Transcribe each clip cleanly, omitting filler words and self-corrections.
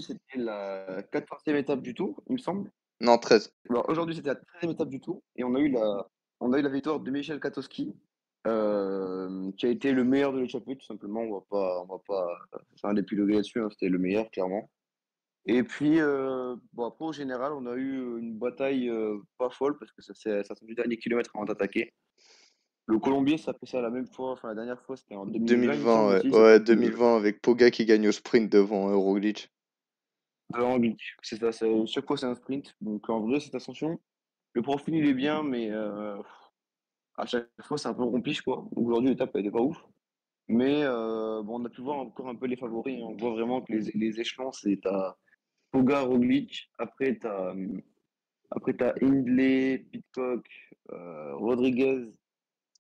c'était la 14e étape du Tour, il me semble. Non, 13. Alors aujourd'hui, c'était la 13e étape du Tour et on a eu la victoire de Michel Katowski, qui a été le meilleur de l'échappée tout simplement. On va pas faire un épiloguer là-dessus, hein, c'était le meilleur clairement. Et puis, bon après au général, on a eu, une bataille, pas folle parce que ça a attendu le dernier kilomètre avant d'attaquer. Le Colombier, ça a fait ça la même fois, enfin la dernière fois, c'était en 2020 il me 2020, semble ouais. aussi, Ouais, c'était que 2020 avec Poga qui gagne au sprint devant Roglic. devant Roglic. C'est ça, chaque fois c'est un sprint. Donc en vrai, cette ascension, le profil il est bien, mais à chaque fois c'est un peu compliqué quoi. Aujourd'hui l'étape elle était pas ouf. Mais bon, on a pu voir encore un peu les favoris, hein. On voit vraiment que les échelons, c'est t'as Pogacar, Roglic, après t'as Hindley, Pidcock, Rodriguez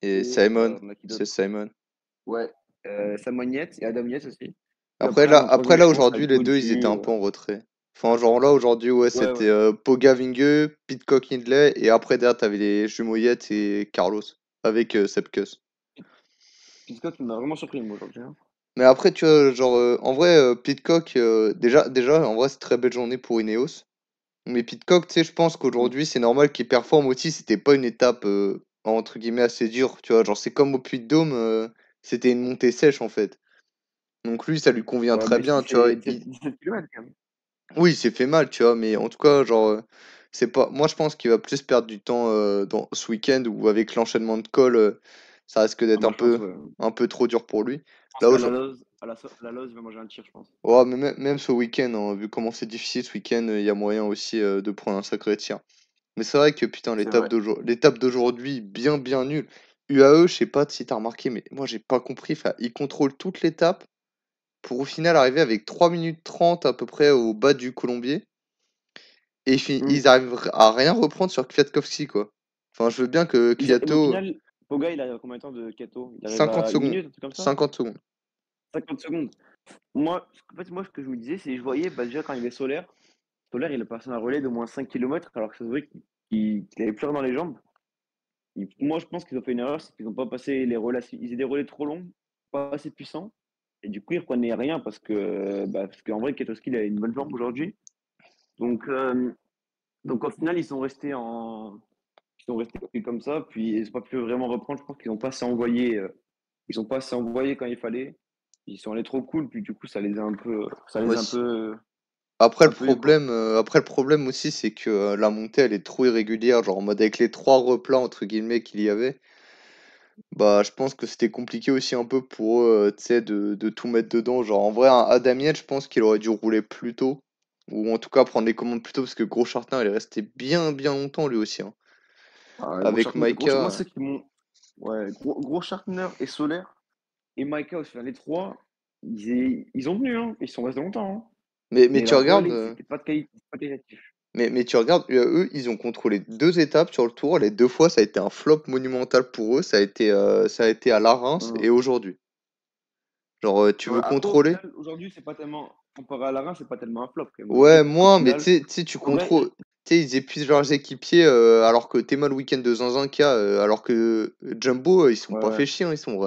Et et Simon, on a qui c'est d'autre? Simon. Ouais, Sam Yates et Adam Yates aussi. Puis Après après là, arrive un après troisième là échelon, ça va aujourd'hui être les deux ils étaient Gaudu. un peu en retrait. Enfin genre là aujourd'hui ouais Ouais, c'était ouais. Poga Vingegaard, Pidcock Hindley et après derrière t'avais les jumeaux Yates et Carlos avec Sepp Kuss. Pidcock, il m'a vraiment surpris moi aujourd'hui, hein. Mais après tu vois genre en vrai Pidcock déjà en vrai c'est très belle journée pour Ineos. Mais Pidcock tu sais je pense Mm. qu'aujourd'hui c'est normal qu'il performe aussi, c'était pas une étape entre guillemets assez dure, tu vois, genre c'est comme au Puy-de-Dôme, c'était une montée sèche en fait. Donc lui ça lui convient Ouais, très mais bien, il tu vois. fait 17 km quand même. Oui, il s'est fait mal, tu vois, mais en tout cas, genre, c'est pas. Moi, je pense qu'il va plus perdre du temps dans ce week-end où, avec l'enchaînement de calls, ça risque Ah, d'être moi je pense, ouais. un peu trop dur pour lui. Je pense Là, qu'à la Loz, à la Loz, il va manger un tir, je pense. ouais, mais même ce week-end, hein, vu comment c'est difficile ce week-end, il y a moyen aussi de prendre un sacré tir. Mais c'est vrai que, putain, C'est vrai. l'étape d'aujourd'hui, bien, bien nulle. UAE, je sais pas si t'as remarqué, mais moi, j'ai pas compris. Enfin, il contrôle toute l'étape pour au final arriver avec 3 minutes 30 à peu près au bas du Colombier. Et Mm. ils arrivent à rien reprendre sur Kwiatkowski, quoi. Enfin, je veux bien que Au Kwiato, final, Poga, il a combien de temps de Kato? Il arrive 50 à une secondes. minute, un truc comme ça? 50 secondes. 50 secondes. Moi, en fait, moi, ce que je me disais, c'est que je voyais, bah, déjà, quand il est Solaire, il a passé un relais d'au moins 5 kilomètres, alors que ça se voit qu'il avait plus rien dans les jambes. Moi, je pense qu'ils ont fait une erreur, c'est qu'ils n'ont pas passé les relais, ils faisaient des relais trop longs, pas assez puissants. Et du coup, ils reprenaient rien parce qu'en vrai, Ketowski, il a une bonne jambe aujourd'hui. Donc, au final, ils sont restés comme ça, puis ils n'ont pas pu vraiment reprendre. Je pense qu'ils n'ont pas assez envoyé, ils ont pas assez envoyé quand il fallait. Ils sont allés trop cool, puis du coup, Moi aussi. Après, un peu eu, quoi. après, le problème aussi, c'est que la montée, elle est trop irrégulière. Genre, en mode avec les trois replats, entre guillemets, qu'il y avait, bah, je pense que c'était compliqué aussi un peu pour eux, tu sais, de tout mettre dedans. Genre, en vrai, un Adam Yates, je pense qu'il aurait dû rouler plus tôt. Ou en tout cas, prendre les commandes plus tôt, parce que Gros Chartin, il est resté bien, bien longtemps, lui aussi, hein. Ah, Avec Moi, Maïka. c'est qu'ils m'ont. Ouais, gros Sharpner et Solaire et Maika aussi, enfin, les trois, ils ont tenu, hein. Ils sont restés longtemps, hein. Mais Mais tu leur regardes, relais, c'était pas de qualité, pas qualitatif. mais tu regardes, eux, ils ont contrôlé deux étapes sur le tour. Les deux fois, ça a été un flop monumental pour eux. Ça a été à la Reims et Hum. aujourd'hui. Genre, tu Ouais, veux après, au contrôler? final, aujourd'hui, c'est pas tellement. Comparé à Lara, c'est pas tellement un flop quand même aujourd'hui, Ouais, parce qu'au moins, mais final, tu sais, tu en vrai, contrôles. Tu sais, ils épuisent leurs équipiers alors que t'es mal le week-end de Zanzanka, alors que Jumbo, ils sont ouais, pas ouais. fait chier, hein, ils sont.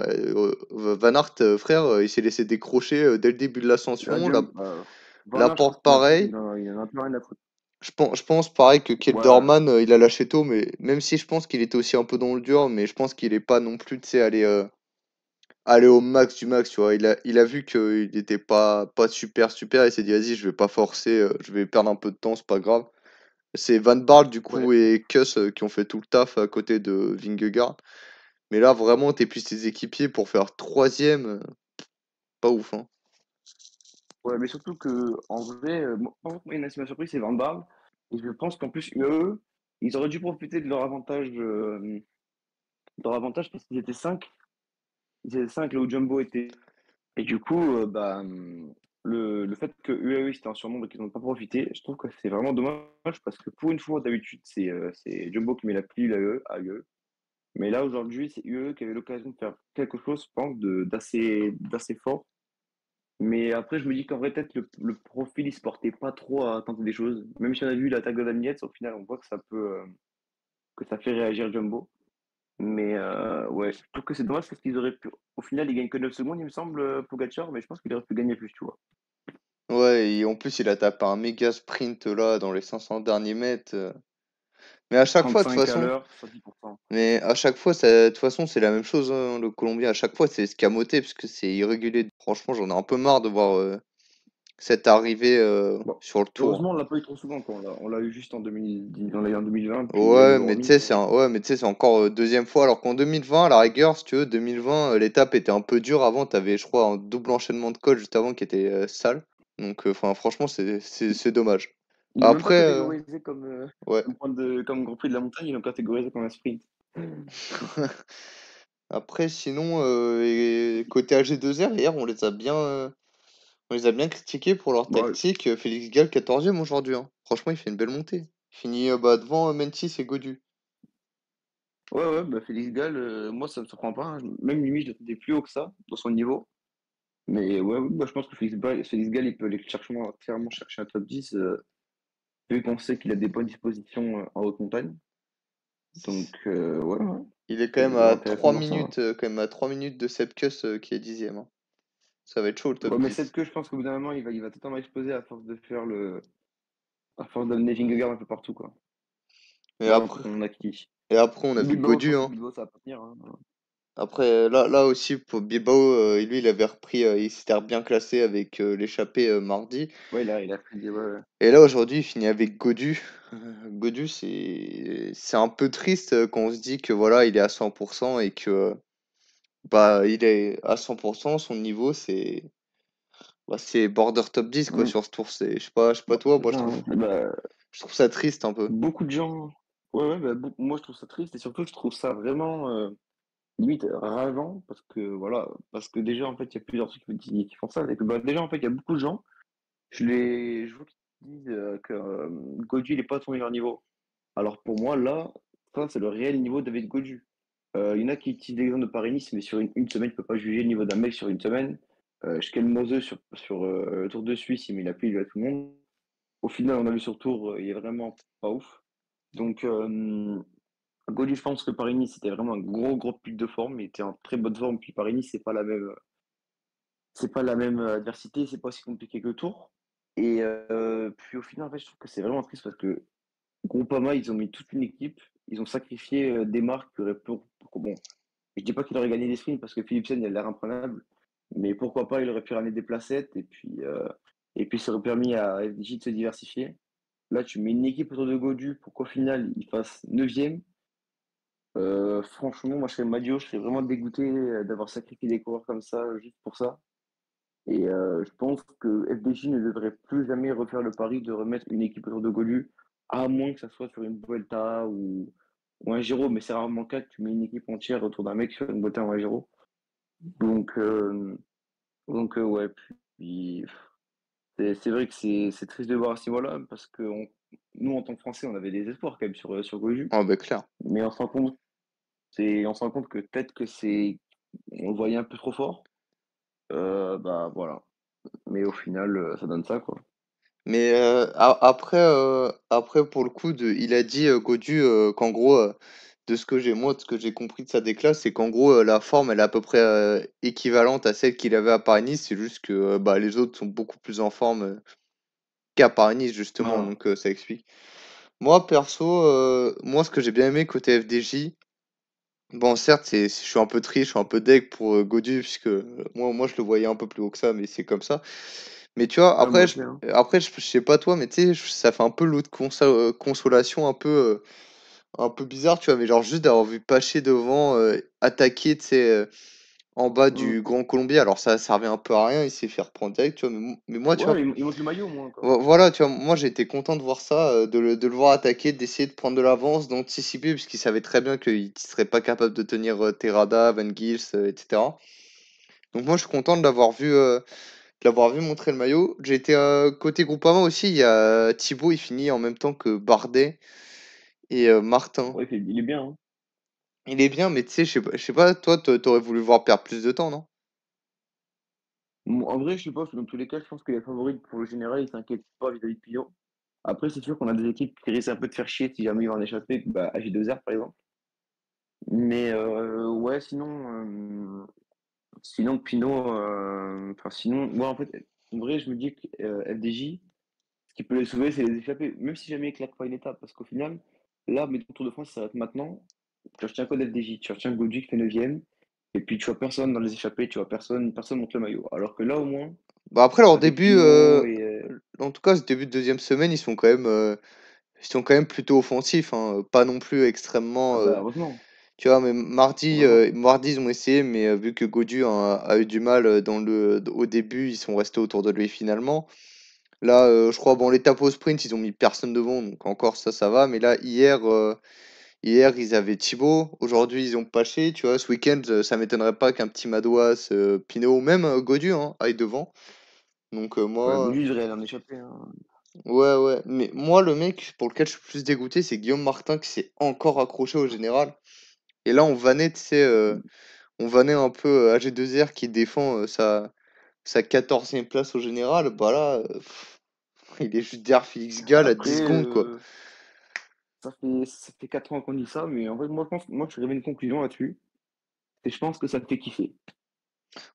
Van Aert, frère, il s'est laissé décrocher dès le début de La l'ascension. Jump, Van La Aert, je pense porte, qu'il a plus, pareil. il en a plus rien à foutre. Je pense pareil que Ouais, ouais. Kelderman, il a lâché tôt, mais même si je pense qu'il était aussi un peu dans le dur, mais je pense qu'il est pas non plus, tu sais, aller au max du max, tu vois. Il a vu qu'il était pas super super, il s'est dit, vas-y, je vais pas forcer, je vais perdre un peu de temps, c'est pas grave. C'est Van Baarle, du Ouais, coup, et Kuss qui ont fait tout le taf à côté de Vingegaard. Mais là, vraiment, t'épuises tes équipiers pour faire troisième, pas ouf, hein. ouais, mais surtout que, en vrai, moi, par contre, moi, il y en a qui m'a surpris, c'est Van Baarle. Et je pense qu'en plus, eux, ils auraient dû profiter de leur avantage parce qu'ils étaient 5. Ils étaient 5 là où Jumbo était. Et du coup, le fait que eux, c'était en surnombre et qu'ils n'ont pas profité, je trouve que c'est vraiment dommage parce que pour une fois, d'habitude, c'est Jumbo qui met la pluie à eux. Mais là, aujourd'hui, c'est eux qui avaient l'occasion de faire quelque chose, je pense, d'assez fort. Mais après, je me dis qu'en vrai, peut-être le profil, il se portait pas trop à tenter des choses. Même si on a vu l'attaque de Damiens, au final, on voit que ça fait réagir Jumbo. Mais ouais, je trouve que c'est dommage parce qu'ils auraient pu. Au final, il gagne que 9 secondes, il me semble, Pogacar, mais je pense qu'il aurait pu gagner plus, tu vois. Ouais, et en plus, il a tapé un méga sprint là dans les 500 derniers mètres. Mais à chaque fois, de toute 35 à façon, l'heure, 110%. mais à chaque fois, de toute façon, c'est la même chose, hein, le Colombien. À chaque fois, c'est escamoté parce que c'est irrégulier. Franchement, j'en ai un peu marre de voir cette arrivée Bon, sur le tour. heureusement, on l'a pas eu trop souvent quand on l'a eu juste en 2010, on l'a eu en 2020, puis elle Ouais, nous a mais tu remis, sais, mais ouais, mais tu sais, c'est encore deuxième fois. Alors qu'en 2020, à la rigueur, si tu veux, 2020, l'étape était un peu dure avant. T'avais, je crois, un double enchaînement de code juste avant qui était sale. Donc, enfin, franchement, c'est dommage. il est même pas Après, catégorisé ouais. comme Grand Prix de la montagne, il est catégorisé comme un sprint. Après, sinon, et côté AG2R, hier, on les a bien critiqués pour leur Bon, tactique. Félix Gall, 14e aujourd'hui, hein. Franchement, il fait une belle montée. Il finit bah, devant Mentis et Godu. ouais, ouais, bah Félix Gall, moi ça me surprend pas, hein. Même limite, je l'attendais plus haut que ça, dans son niveau. Mais ouais, ouais, bah, je pense que Félix Gall, il peut aller clairement chercher un top 10, vu qu'on sait qu'il a des bonnes dispositions en haute montagne. Donc, ouais, ouais, Il est quand même c'est à intéressant 3 de voir ça, hein. minutes, quand même à 3 minutes de Sepkus qui est 10e, hein. Ça va être chaud le top Ouais, mais cette 10. queue, je pense qu'au bout d'un moment, il va totalement exploser à force d'amener Vingegaard un peu partout, quoi. Et Là, après, on a qui? on a vu Bilbao, je Godu, pense que hein. Bilbao, ça va pas tenir, hein. Après, là aussi, pour Bilbao, lui, il avait repris, il s'était bien classé avec l'échappée mardi. Ouais, il a pris ouais, ouais. Et là, aujourd'hui, il finit avec Godu. Godu, c'est un peu triste quand on se dit que voilà, il est à 100% et que bah, il est à 100%, son niveau, c'est border top 10 quoi Mm. sur ce tour. Je sais pas Bah, toi, c'est moi ça, hein. je trouve ça triste un peu. Beaucoup de gens. Ouais, ouais, bah, moi, je trouve ça triste et surtout, je trouve ça vraiment limite rageant parce que, voilà, parce que déjà, en fait, il y a plusieurs trucs qui font ça. C'est que, bah, déjà, en fait, il y a beaucoup de gens, je vois qu'ils disent que Godu, il est pas à son meilleur niveau. Alors pour moi, là, ça, c'est le réel niveau de David Godu. Il y en a qui utilisent l'exemple de Paris-Nice, mais sur une semaine, tu peux pas juger le niveau d'un mec sur une semaine. Mose sur le Tour de Suisse, il met la pile à tout le monde. Au final, on a vu sur Tour, il est vraiment pas ouf. Donc, Gaudu, je pense que Paris-Nice, c'était vraiment un gros pic de forme. Il était en très bonne forme. Puis Paris-Nice, c'est pas la même adversité, c'est pas aussi compliqué que le Tour. Et puis au final, en fait, je trouve que c'est vraiment triste parce que Groupama, ils ont mis toute une équipe. Ils ont sacrifié des marques qui auraient bon, je dis pas qu'il aurait gagné des sprints parce que Philipsen, il a l'air imprenable. Mais pourquoi pas, il aurait pu ramener des placettes et puis ça aurait permis à FDJ de se diversifier. Là, tu mets une équipe autour de Godu pour qu'au final, il fasse 9e. Franchement, moi, je serais Madio, je serais vraiment dégoûté d'avoir sacrifié des coureurs comme ça, juste pour ça. Et je pense que FDJ ne devrait plus jamais refaire le pari de remettre une équipe autour de Godu, à moins que ça soit sur une Vuelta ou un Giro, mais c'est rarement le cas que tu mets une équipe entière autour d'un mec sur une Vuelta ou un Giro. Donc, ouais, puis c'est vrai que c'est triste de voir à ce niveau-là, parce que nous, en tant que Français, on avait des espoirs quand même sur Godu, Ah bah clair. mais on se rend compte que peut-être que on le voyait un peu trop fort. Bah voilà. Mais au final, ça donne ça, quoi. Mais après pour le coup, il a dit Godu qu'en gros, de ce que j'ai compris de sa déclat, c'est qu'en gros la forme elle est à peu près équivalente à celle qu'il avait à Paris-Nice. C'est juste que bah, les autres sont beaucoup plus en forme qu'à Paris-Nice justement, Voilà. donc ça explique. Moi perso, moi ce que j'ai bien aimé côté FDJ, bon certes je suis un peu triste, je suis un peu deg pour Godu puisque moi je le voyais un peu plus haut que ça, mais c'est comme ça. Mais tu vois, Ouais, moi aussi, hein. après je sais pas toi, mais tu sais, ça fait un peu l'autre consolation un peu bizarre, tu vois, mais genre juste d'avoir vu Paché devant attaquer, tu sais, en bas Mm. du Grand Colombier. Alors ça servait un peu à rien, il s'est fait reprendre direct, tu vois, mais moi, tu vois, Ouais, il manque le maillot, moi, quoi. voilà, tu vois, moi j'ai été content de voir ça, de le voir attaquer, d'essayer de prendre de l'avance, d'anticiper, puisqu'il savait très bien qu'il serait pas capable de tenir Terrada, Van Gils, etc. Donc moi je suis content de l'avoir vu montrer le maillot. J'ai été côté Groupama aussi, il y a Thibaut, il finit en même temps que Bardet et Martin. Ouais, il est bien, hein. Il est bien, mais tu sais, je sais pas, toi, t'aurais voulu voir perdre plus de temps, non? En vrai, je sais pas, parce que dans tous les cas, je pense que les favoris pour le général, ils s'inquiètent pas vis-à-vis de Pio. Après, c'est sûr qu'on a des équipes qui risquent un peu de faire chier si jamais ils vont en échapper, bah, AG2R par exemple. Mais ouais, sinon Pinot, enfin sinon, ouais, en fait, en vrai, je me dis que FDJ, ce qui peut les sauver, c'est les échappées. Même si jamais ils claquent pas une étape, parce qu'au final, là, mettons Tour de France, ça s'arrête maintenant. Tu retiens quoi d'FDJ? Tu retiens Godu qui fait 9e, et puis tu vois personne dans les échappées, tu vois personne monte le maillot. Alors que là, au moins, Bah, après leur avec début, Pinot et. en tout cas, ce début de deuxième semaine, ils sont quand même plutôt offensifs, hein, pas non plus Ah extrêmement, bah, heureusement, tu vois? Mais mardi, heureusement. mardi, ils ont essayé, mais vu que Godu a eu du mal, au début, ils sont restés autour de lui finalement. Là, je crois, bon, l'étape au sprint, ils ont mis personne devant, donc encore ça, ça va. Mais là, hier, ils avaient Thibaut. Aujourd'hui, ils ont Paché. Tu vois, ce week-end, ça m'étonnerait pas qu'un petit Madouas, Pinot ou même Gaudu hein, aille devant. Donc, Ouais, moi, Godu devrait aller en échapper, hein. ouais, ouais. Mais moi, le mec pour lequel je suis plus dégoûté, c'est Guillaume Martin qui s'est encore accroché au général. Et là, on vannait, tu sais, on vannait un peu AG2R qui défend sa 14e place au général. Bah là, il est juste derrière Félix Gall à 10 Après, secondes, quoi. ça fait 4 ans qu'on dit ça, mais en vrai, moi, je suis arrivé à une conclusion là-dessus, et je pense que ça te fait kiffer.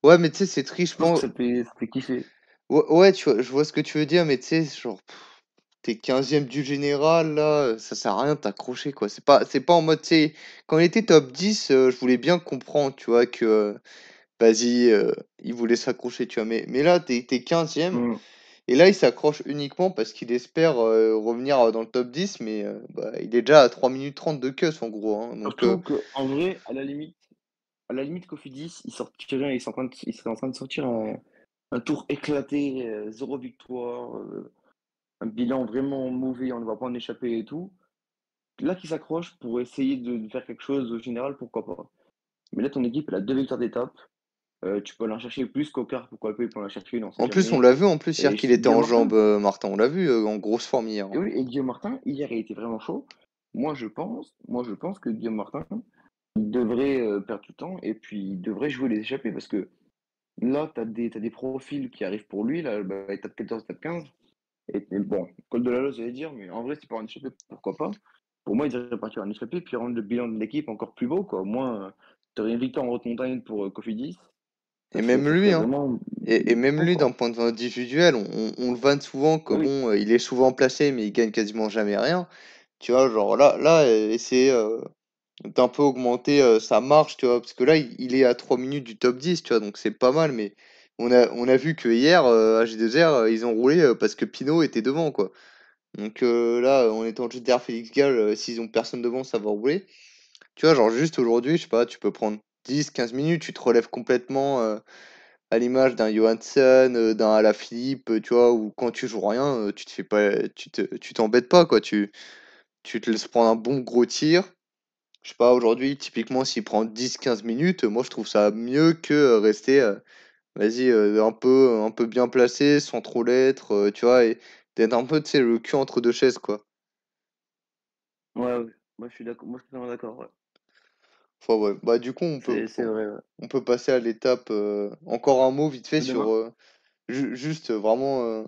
Ouais, mais tu sais, c'est triste, Je je pense que pense. ça te fait kiffer. Ouais, ouais, je vois ce que tu veux dire, mais tu sais, genre, t'es 15e du général, là, ça sert à rien de t'accrocher, quoi. C'est pas en mode, tu sais, quand il était top 10, je voulais bien comprendre, tu vois, que, vas-y, il voulait s'accrocher, tu vois. Mais là, t'es 15e, Mm. et là, il s'accroche uniquement parce qu'il espère revenir dans le top 10, mais bah, il est déjà à 3 minutes 30 de queue, en gros, hein. Donc, Surtout qu'en vrai, à la limite, Cofidis, ils sont en train de sortir un tour éclaté, zéro victoire, un bilan vraiment mauvais, on ne va pas en échapper et tout. Là, qui s'accroche pour essayer de faire quelque chose au général, pourquoi pas. Mais là, ton équipe, elle a deux victoires d'étape. Tu peux aller en chercher plus qu'Okar, pourquoi pas, il peut en chercher une, on sait en plus, on jamais. l'a vu, en plus, hier, Et qu'il était Guillaume en Martin, jambes, Martin. On l'a vu, en grosse forme hier, et hein. oui, et Guillaume Martin, hier, il était vraiment chaud. Moi, je pense que Guillaume Martin, il devrait perdre du temps et puis il devrait jouer les échappées parce que là, t'as des profils qui arrivent pour lui, là, bah, étape 14, étape 15. Et bon, col de la Loze, j'allais dire, mais en vrai, c'est pas en échappée, pourquoi pas. Pour moi, il devrait partir en échappée puis rendre le bilan de l'équipe encore plus beau, quoi. Au moins, t'aurais une victoire en haute montagne pour Cofidis. Et Ça serait, même ça lui, serait hein. vraiment Et même beau, lui, d'un quoi. point de vue individuel, on le vanne souvent que Oui, bon, il est souvent placé, mais il gagne quasiment jamais rien. Tu vois, genre là, essayer d'un peu augmenter sa marge, tu vois, parce que là, il est à 3 minutes du top 10, tu vois, donc c'est pas mal, mais on a vu que hier, à G2R, ils ont roulé parce que Pinot était devant, quoi. Donc là, en étant juste derrière Félix Gall, s'ils ont personne devant, ça va rouler. Tu vois, genre juste aujourd'hui, je sais pas, tu peux prendre 10, 15 minutes, tu te relèves complètement. À l'image d'un Johansson, d'un Alaphilippe, tu vois? Ou quand tu joues rien, tu te fais pas tu t'embêtes pas, quoi. Tu te laisses prendre un bon gros tir. Je sais pas, aujourd'hui, typiquement, s'il prend 10, 15 minutes, moi, je trouve ça mieux que, rester, vas-y, un peu bien placé, sans trop l'être, tu vois? Et d'être un peu, tu sais, le cul entre 2 chaises, quoi. ouais, ouais. Moi, je suis d'accord. Moi, je suis totalement d'accord, ouais. Enfin, ouais, bah, du coup, on peut C'est vrai, ouais. on peut passer à l'étape, encore un mot vite fait De sur, demain? juste, vraiment,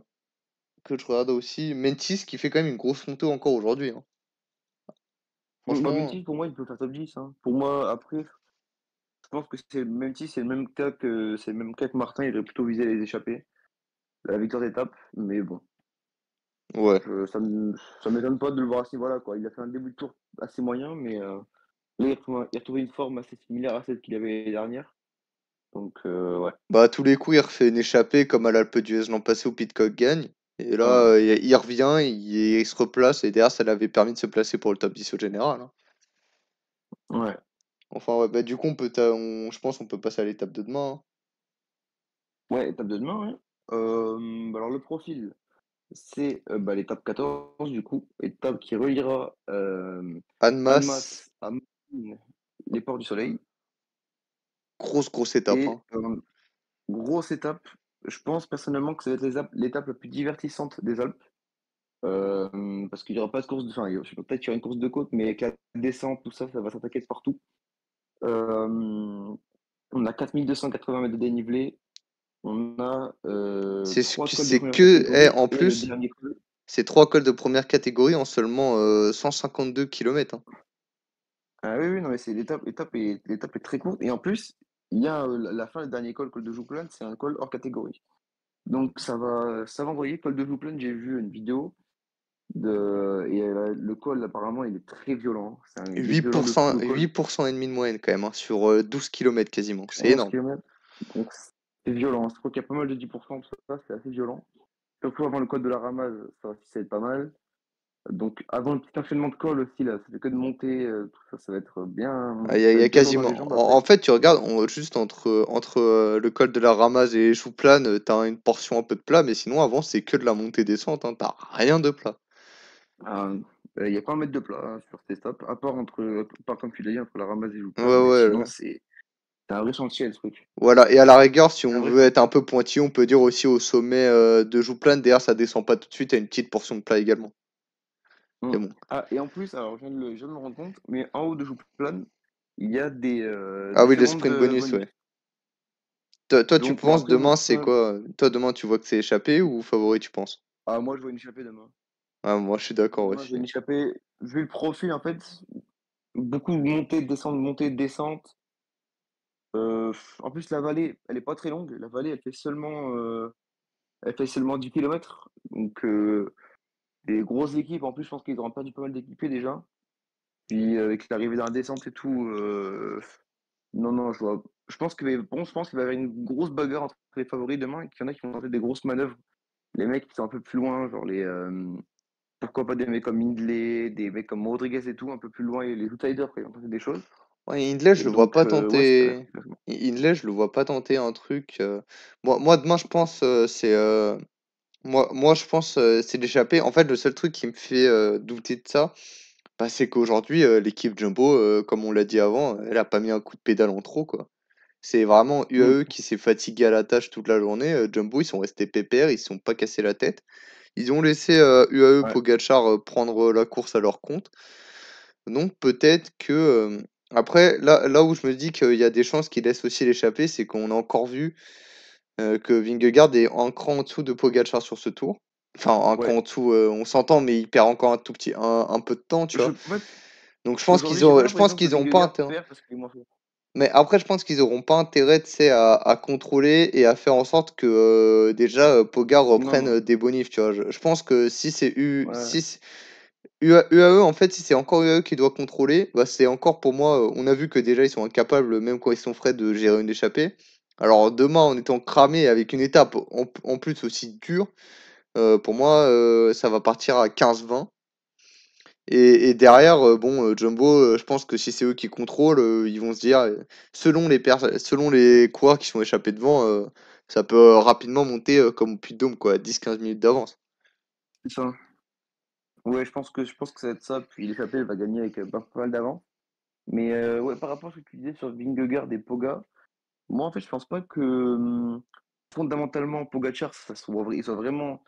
que je regarde aussi, Mentis qui fait quand même une grosse montée encore aujourd'hui, hein. Bah, Franchement, Mentis, pour moi, il peut faire top 10, hein. Pour moi, après, je pense que Mentis, c'est le même cas que Martin, il devrait plutôt viser les échappées, la victoire d'étape, mais bon. ouais. Ça m'étonne pas de le voir à ce niveau-là, quoi. Il a fait un début de tour assez moyen, mais là, il a retrouvé une forme assez similaire à celle qu'il avait l'année dernière. Donc, ouais. Bah, à tous les coups, il refait une échappée comme à l'Alpe d'Huez l'an passé où Pidcock gagne. Et là, Ouais. il revient, il se replace, et derrière, ça l'avait permis de se placer pour le top 10 au général, hein. Ouais. Enfin, ouais, bah, du coup, je pense qu'on peut passer à l'étape de demain, hein. Ouais, étape de demain, ouais. Bah, alors, le profil, c'est bah, l'étape 14, du coup. Étape qui reliera Annemasse, Annemasse à Malines, les Ports du Soleil. grosse étape, Et hein. grosse étape. Je pense personnellement que ça va être l'étape la plus divertissante des Alpes. Parce qu'il n'y aura pas de course de. Enfin, je sais pas, peut-être qu'il y aura une course de côte, mais avec la descente, tout ça, ça va s'attaquer de partout. Euh, on a 4280 mètres de dénivelé. On a trois cols de première catégorie En et le plus, dernier col. c'est 3 cols de première catégorie en seulement 152 km, hein. Ah oui, oui, non, mais c'est l'étape est très courte. Et en plus, il y a la fin, le dernier col de Jouclan, c'est un col hors catégorie. Donc ça va envoyer col de Jouplan, j'ai vu une vidéo le col apparemment il est très violent. Il est violent de fou 8%, le col. 8% et demi de moyenne quand même, hein, sur 12 kilomètres quasiment. C'est 11 énorme. kilomètres. Donc c'est violent. Je crois qu'il y a pas mal de 10%, tout ça, c'est assez violent. Surtout avant le col de la Ramaz, ça aussi ça va être pas mal. Donc avant le petit enchaînement de col aussi là, ça fait que de monter, tout ça, ça va être bien, Ah, ça va y a être bien lourd dans les quasiment. jambes En après. fait, tu regardes, juste entre le col de la Ramaz et Jouplane, t'as une portion un peu de plat, mais sinon avant c'est que de la montée-descente, hein, t'as rien de plat. Il n'y a pas un mètre de plat hein, sur ces stops, à part comme tu l'as dit, entre la Ramaz et Ouais, Jouplan, mais ouais. sinon c'est un vrai chantier le truc. Voilà, et à la rigueur, si C'est un on vrai veut être un chantier. peu pointilleux, on peut dire aussi au sommet de Jouplane, derrière ça descend pas tout de suite, il y a une petite portion de plat également. Mm. Mais bon. Ah, et en plus, alors je viens de me rendre compte, mais en haut de Jouplan, il y a Ah des oui, le secondes sprint bonus, bonus. ouais. Toi, tu Donc moi penses après, demain, c'est quoi? Toi, demain, tu vois que c'est échappé ou favori, tu penses? moi je vois une échappée demain. Ah, moi, je suis d'accord Demain je aussi. vois une échappée. Vu le profil en fait, beaucoup de montée, descente. En plus la vallée, elle est pas très longue. La vallée, elle fait seulement 10 kilomètres. Donc des grosses équipes. En plus, je pense qu'ils auront perdu pas mal d'équipiers déjà. Puis avec l'arrivée dans la descente et tout, non, non, je pense qu'il va y avoir une grosse bagarre entre les favoris demain et qu'il y en a qui vont tenter des grosses manœuvres. Les mecs qui sont un peu plus loin, genre pourquoi pas des mecs comme Hindley, des mecs comme Rodriguez et tout, un peu plus loin, et les outsiders, quoi, ils vont tenter des choses. Ouais, Hindley, je Et le vois donc, pas ouais, ça peut être tenter. intéressant. Hindley, je le vois pas tenter un truc. Moi, demain, je pense, c'est. Moi, je pense, c'est d'échapper. En fait, le seul truc qui me fait douter de ça, bah, c'est qu'aujourd'hui, l'équipe Jumbo, comme on l'a dit avant, elle a pas mis un coup de pédale en trop, quoi. C'est vraiment Mm, UAE qui s'est fatigué à la tâche toute la journée. Jumbo, ils sont restés pépères, ils se sont pas cassés la tête. Ils ont laissé UAE, ouais, Pogacar prendre la course à leur compte. Donc peut-être que. Après, là où je me dis qu'il y a des chances qu'ils laissent aussi l'échapper, c'est qu'on a encore vu que Vingegaard est un cran en dessous de Pogacar sur ce tour. Enfin, un cran ouais. en dessous, on s'entend, mais il perd encore un tout petit, un peu de temps, tu vois. En fait, Donc aujourd'hui, j'ai pas je pense l'impression que qu'ils auront pas Vingegaard intérêt. perd parce qu'il est moins fort. Mais après, je pense qu'ils auront pas intérêt, tu sais, à contrôler et à faire en sorte que déjà Pogard Non, reprenne non, des bonifs, tu vois. Je pense que si c'est ouais, UAE, en fait, si c'est encore UAE qui doit contrôler, bah, c'est encore pour moi, on a vu que déjà ils sont incapables, même quand ils sont frais, de gérer une échappée. Alors demain, en étant cramé avec une étape en plus aussi dure, pour moi, ça va partir à 15-20. Et derrière, bon, Jumbo, je pense que si c'est eux qui contrôlent, ils vont se dire, selon les coureurs qui sont échappés devant, ça peut rapidement monter comme au Puy-de-Dôme, quoi, 10-15 minutes d'avance. c'est ça. Ouais, je pense que ça va être ça. Puis l'échappée, elle va gagner avec pas mal d'avance. Mais ouais, par rapport à ce que tu disais sur Vingegaard et Poga, moi en fait, je pense pas que fondamentalement Pogacar, il soit vraiment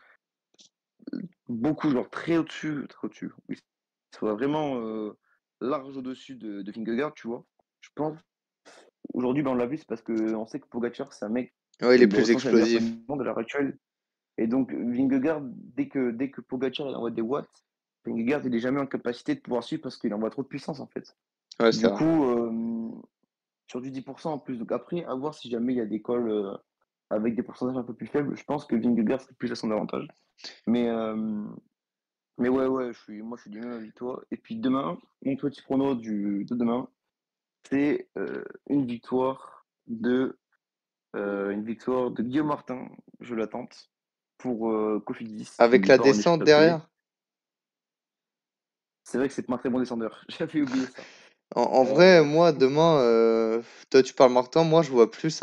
beaucoup, genre très au-dessus. Il soit vraiment large au-dessus de Vingegaard, tu vois. Je pense, aujourd'hui, ben, on l'a vu, c'est parce qu'on sait que Pogacar, c'est un mec, Ouais, il est bon, plus je pense que c'est le meilleur explosif. du monde à l'heure actuelle. Et donc, Vingegaard, dès que Pogacar il envoie des watts, Vingegaard, il est jamais en capacité de pouvoir suivre parce qu'il envoie trop de puissance, en fait. Ouais, c'est Du vrai. coup, sur du 10% en plus. Donc après, à voir si jamais il y a des calls avec des pourcentages un peu plus faibles, je pense que Vingegaard serait plus à son avantage. Mais, euh, mais ouais, ouais, moi je suis du même avis que toi. Et puis demain, mon petit prono de demain, c'est une victoire de Guillaume Martin, je l'attente, pour Cofidis, Avec qui la part en descente échappée. derrière? C'est vrai que c'est pas un très bon descendeur, j'avais oublié ça. En vrai, Euh, moi, demain, toi, tu parles Martin, moi, je vois plus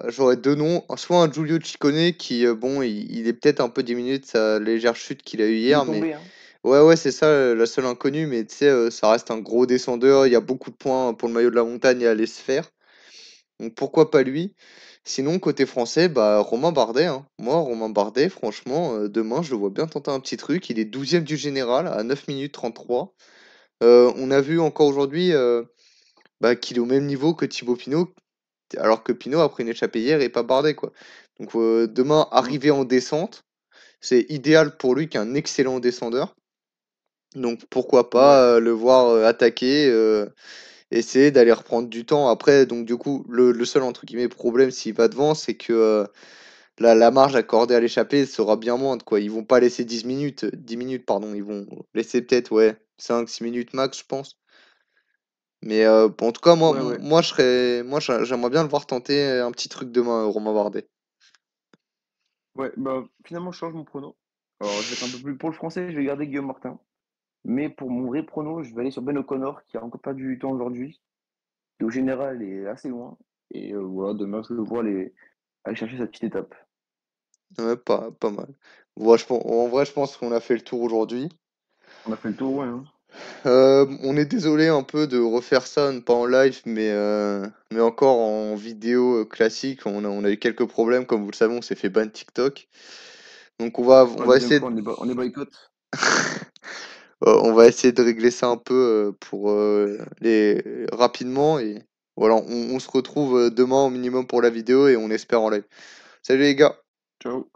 j'aurais deux noms. Soit un Giulio Ciccone qui, bon, il est peut-être un peu diminué de sa légère chute qu'il a eue il hier, est mais tombé, hein. ouais, ouais, c'est ça, la seule inconnue, mais tu sais, ça reste un gros descendeur. Il y a beaucoup de points pour le maillot de la montagne à aller se faire. Donc pourquoi pas lui? Sinon, côté français, bah, Romain Bardet, hein. Moi, Romain Bardet, franchement, demain, je le vois bien tenter un petit truc. Il est 12e du général à 9 minutes 33. On a vu encore aujourd'hui bah, qu'il est au même niveau que Thibaut Pinot, alors que Pinot a pris une échappée hier et pas Bardet, quoi. Donc demain, Mm, arriver en descente, c'est idéal pour lui qui est un excellent descendeur. Donc pourquoi ouais, pas le voir attaquer, essayer d'aller reprendre du temps. Après, donc du coup, le seul entre guillemets problème s'il va devant, c'est que la marge accordée à l'échappée sera bien moindre, quoi. Ils vont pas laisser 10 minutes, pardon. Ils vont laisser peut-être, ouais, 5-6 minutes max, je pense. Mais en tout cas, Ouais, ouais. j'aimerais bien le voir tenter un petit truc demain, Romain Bardet. Ouais, bah finalement, je change mon prono. Alors, je vais être un peu plus. Pour le français, je vais garder Guillaume Martin. Mais pour mon vrai prono, je vais aller sur Ben O'Connor, qui a encore pas du temps aujourd'hui. Qui au général est assez loin. Et voilà, demain, je le vois aller chercher sa petite étape. Ouais, pas mal. Ouais, en vrai, je pense qu'on a fait le tour aujourd'hui. On a fait le tour, ouais, hein. On est désolé un peu de refaire ça, pas en live, mais encore en vidéo classique. On a eu quelques problèmes, comme vous le savez, on s'est fait ban TikTok. Donc Pour la deuxième fois, on est boycott. on va essayer de régler ça un peu pour les rapidement et voilà, on se retrouve demain au minimum pour la vidéo et on espère en live. Salut les gars! Ciao.